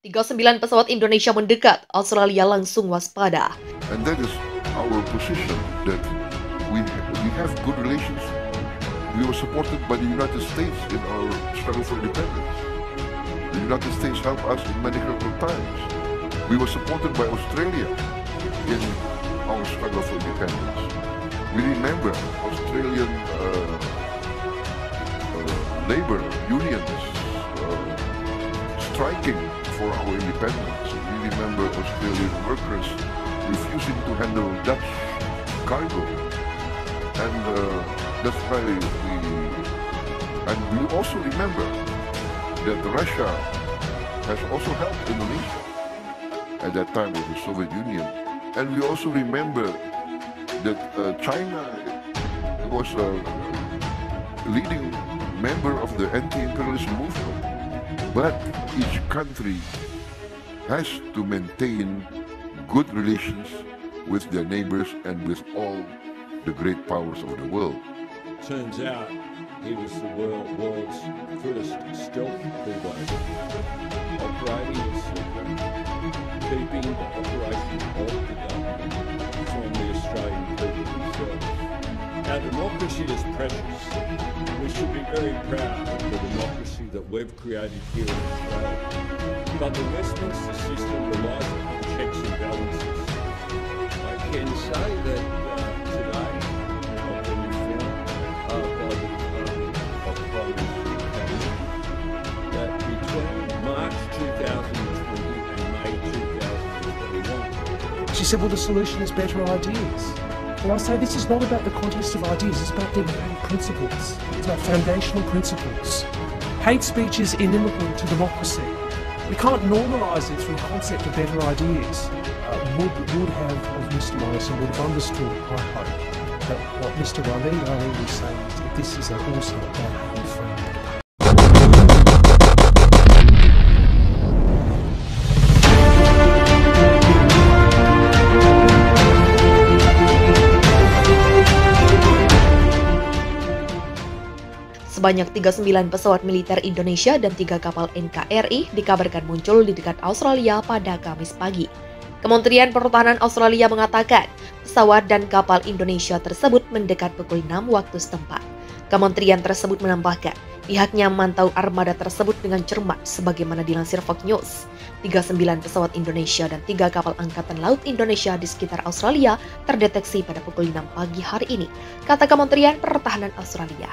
39 pesawat Indonesia mendekat, Australia langsung waspada. And that is our position, that we have good relations. We were supported by the United States in our struggle for independence. The United States helped us in many critical times. We were supported by Australia in our struggle for independence. We remember Australian labor unions striking for our independence. We remember Australian workers refusing to handle Dutch cargo, and that's why we also remember that Russia has also helped Indonesia. At that time it was the Soviet Union, and we also remember that China was a leading member of the anti-imperialist movement. But each country has to maintain good relations with their neighbors and with all the great powers of the world. Turns out he was the world's first stealth bulldozer, operating in secret, keeping the operation of the government from the Australian people themselves. Our democracy is precious. We should be very proud of the democracy that we've created here in Australia. But the Westminster system relies on checks and balances. I can say that today I've been informed by the Department of Foreign Affairs that between March 2020 and May 2021. She said, well, the solution is better ideas. And I say this is not about the context of ideas, it's about democratic principles. It's about foundational principles. Hate speech is inimical to democracy. We can't normalise it through the concept of better ideas. Would have, of Mr Morrison, would have understood, I hope, that what Mr Waleed Ali was saying is that this is also about having freedom. Sebanyak 39 pesawat militer Indonesia dan 3 kapal NKRI dikabarkan muncul di dekat Australia pada Kamis pagi. Kementerian Pertahanan Australia mengatakan pesawat dan kapal Indonesia tersebut mendekat pukul 6 waktu setempat. Kementerian tersebut menambahkan pihaknya memantau armada tersebut dengan cermat sebagaimana dilansir Fox News. 39 pesawat Indonesia dan 3 kapal Angkatan Laut Indonesia di sekitar Australia terdeteksi pada pukul 6 pagi hari ini, kata Kementerian Pertahanan Australia.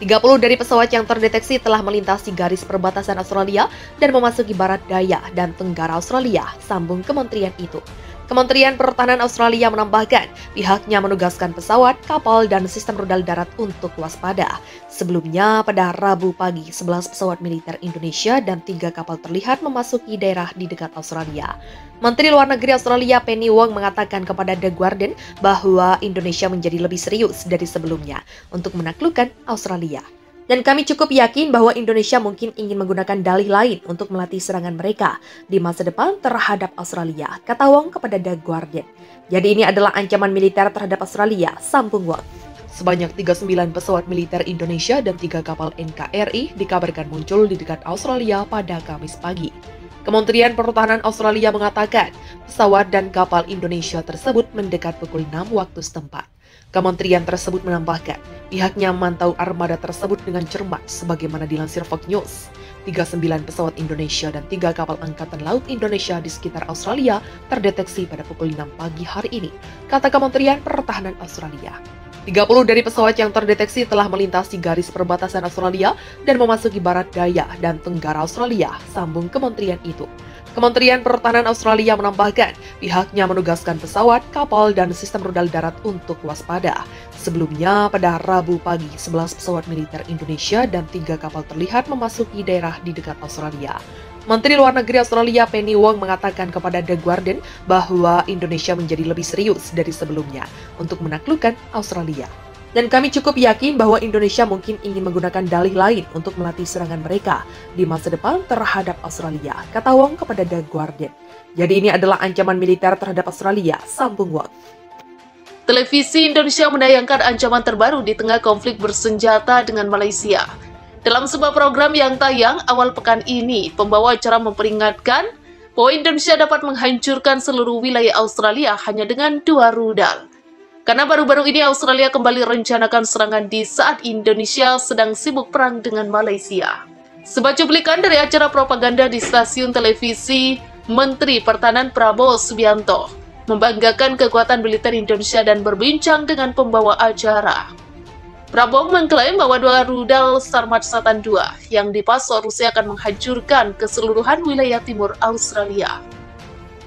30 dari pesawat yang terdeteksi telah melintasi garis perbatasan Australia dan memasuki barat daya dan tenggara Australia, sambung kementerian itu. Kementerian Pertahanan Australia menambahkan pihaknya menugaskan pesawat, kapal, dan sistem rudal darat untuk waspada. Sebelumnya, pada Rabu pagi, 11 pesawat militer Indonesia dan 3 kapal terlihat memasuki daerah di dekat Australia. Menteri Luar Negeri Australia Penny Wong mengatakan kepada The Guardian bahwa Indonesia menjadi lebih serius dari sebelumnya untuk menaklukkan Australia. Dan kami cukup yakin bahwa Indonesia mungkin ingin menggunakan dalih lain untuk melatih serangan mereka di masa depan terhadap Australia, kata Wong kepada The Guardian. Jadi ini adalah ancaman militer terhadap Australia, sambung Wong. Sebanyak 39 pesawat militer Indonesia dan 3 kapal NKRI dikabarkan muncul di dekat Australia pada Kamis pagi. Kementerian Pertahanan Australia mengatakan pesawat dan kapal Indonesia tersebut mendekat pukul 6 waktu setempat. Kementerian tersebut menambahkan pihaknya memantau armada tersebut dengan cermat sebagaimana dilansir Fox News. 39 pesawat Indonesia dan 3 kapal Angkatan Laut Indonesia di sekitar Australia terdeteksi pada pukul 6 pagi hari ini, kata Kementerian Pertahanan Australia. 30 dari pesawat yang terdeteksi telah melintasi garis perbatasan Australia dan memasuki barat daya dan tenggara Australia, sambung kementerian itu. Kementerian Pertahanan Australia menambahkan pihaknya menugaskan pesawat, kapal, dan sistem rudal darat untuk waspada. Sebelumnya, pada Rabu pagi, 11 pesawat militer Indonesia dan 3 kapal terlihat memasuki daerah di dekat Australia. Menteri Luar Negeri Australia Penny Wong mengatakan kepada The Guardian bahwa Indonesia menjadi lebih serius dari sebelumnya untuk menaklukkan Australia. Dan kami cukup yakin bahwa Indonesia mungkin ingin menggunakan dalih lain untuk melatih serangan mereka di masa depan terhadap Australia, kata Wong kepada The Guardian. Jadi ini adalah ancaman militer terhadap Australia, sambung Wong. Televisi Indonesia menayangkan ancaman terbaru di tengah konflik bersenjata dengan Malaysia. Dalam sebuah program yang tayang awal pekan ini, pembawa acara memperingatkan bahwa Indonesia dapat menghancurkan seluruh wilayah Australia hanya dengan 2 rudal. Karena baru-baru ini Australia kembali rencanakan serangan di saat Indonesia sedang sibuk perang dengan Malaysia. Sebuah cuplikan dari acara propaganda di stasiun televisi Menteri Pertahanan Prabowo Subianto membanggakan kekuatan militer Indonesia dan berbincang dengan pembawa acara. Prabowo mengklaim bahwa 2 rudal Sarmat Satan 2 yang dipasok Rusia akan menghancurkan keseluruhan wilayah timur Australia.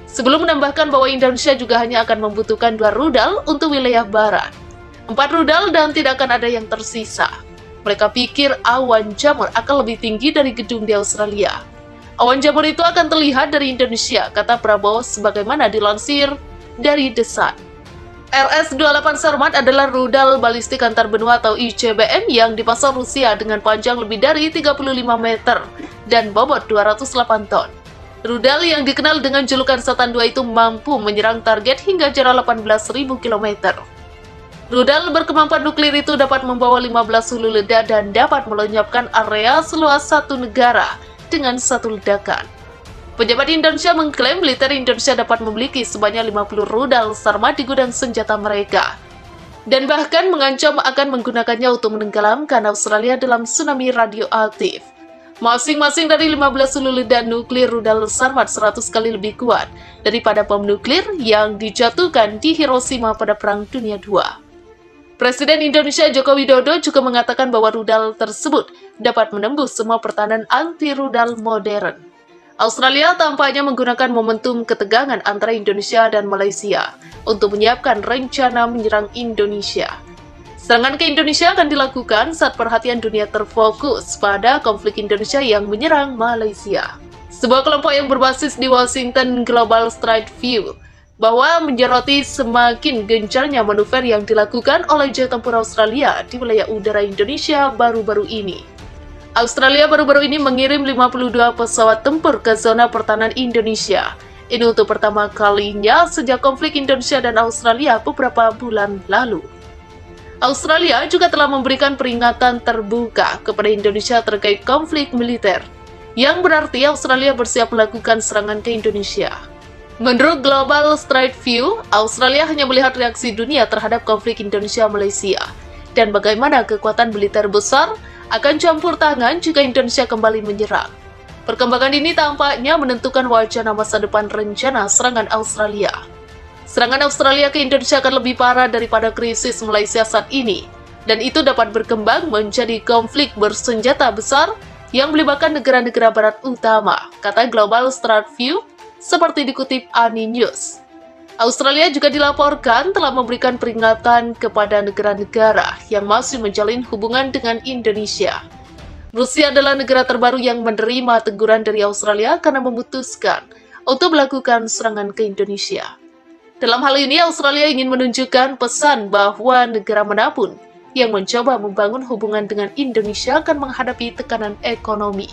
Sebelum menambahkan bahwa Indonesia juga hanya akan membutuhkan 2 rudal untuk wilayah barat, 4 rudal dan tidak akan ada yang tersisa. Mereka pikir awan jamur akan lebih tinggi dari gedung di Australia. Awan jamur itu akan terlihat dari Indonesia, kata Prabowo sebagaimana dilansir dari The Sun. RS-28 Sarmat adalah rudal balistik antar benua atau ICBM yang dipasang Rusia dengan panjang lebih dari 35 meter dan bobot 208 ton. Rudal yang dikenal dengan julukan Satan 2 itu mampu menyerang target hingga jarak 18.000 km. Rudal berkemampuan nuklir itu dapat membawa 15 hulu ledak dan dapat melenyapkan area seluas 1 negara dengan 1 ledakan. Pejabat Indonesia mengklaim militer Indonesia dapat memiliki sebanyak 50 rudal Sarmat di gudang senjata mereka, dan bahkan mengancam akan menggunakannya untuk menenggelamkan Australia dalam tsunami radioaktif. Masing-masing dari 15 hulu ledak nuklir rudal Sarmat 100 kali lebih kuat daripada bom nuklir yang dijatuhkan di Hiroshima pada Perang Dunia II. Presiden Indonesia Joko Widodo juga mengatakan bahwa rudal tersebut dapat menembus semua pertahanan anti-rudal modern. Australia tampaknya menggunakan momentum ketegangan antara Indonesia dan Malaysia untuk menyiapkan rencana menyerang Indonesia. Serangan ke Indonesia akan dilakukan saat perhatian dunia terfokus pada konflik Indonesia yang menyerang Malaysia. Sebuah kelompok yang berbasis di Washington, Global Strike View, bahwa menyoroti semakin gencarnya manuver yang dilakukan oleh jet tempur Australia di wilayah udara Indonesia baru-baru ini. Australia baru-baru ini mengirim 52 pesawat tempur ke zona pertahanan Indonesia. Ini untuk pertama kalinya sejak konflik Indonesia dan Australia beberapa bulan lalu. Australia juga telah memberikan peringatan terbuka kepada Indonesia terkait konflik militer, yang berarti Australia bersiap melakukan serangan ke Indonesia. Menurut Global Strike View, Australia hanya melihat reaksi dunia terhadap konflik Indonesia-Malaysia, dan bagaimana kekuatan militer besar akan campur tangan jika Indonesia kembali menyerang. Perkembangan ini tampaknya menentukan wacana masa depan rencana serangan Australia. Serangan Australia ke Indonesia akan lebih parah daripada krisis Malaysia saat ini, dan itu dapat berkembang menjadi konflik bersenjata besar yang melibatkan negara-negara barat utama, kata Global Strike View, seperti dikutip ANI News. Australia juga dilaporkan telah memberikan peringatan kepada negara-negara yang masih menjalin hubungan dengan Indonesia. Rusia adalah negara terbaru yang menerima teguran dari Australia karena memutuskan untuk melakukan serangan ke Indonesia. Dalam hal ini, Australia ingin menunjukkan pesan bahwa negara manapun yang mencoba membangun hubungan dengan Indonesia akan menghadapi tekanan ekonomi.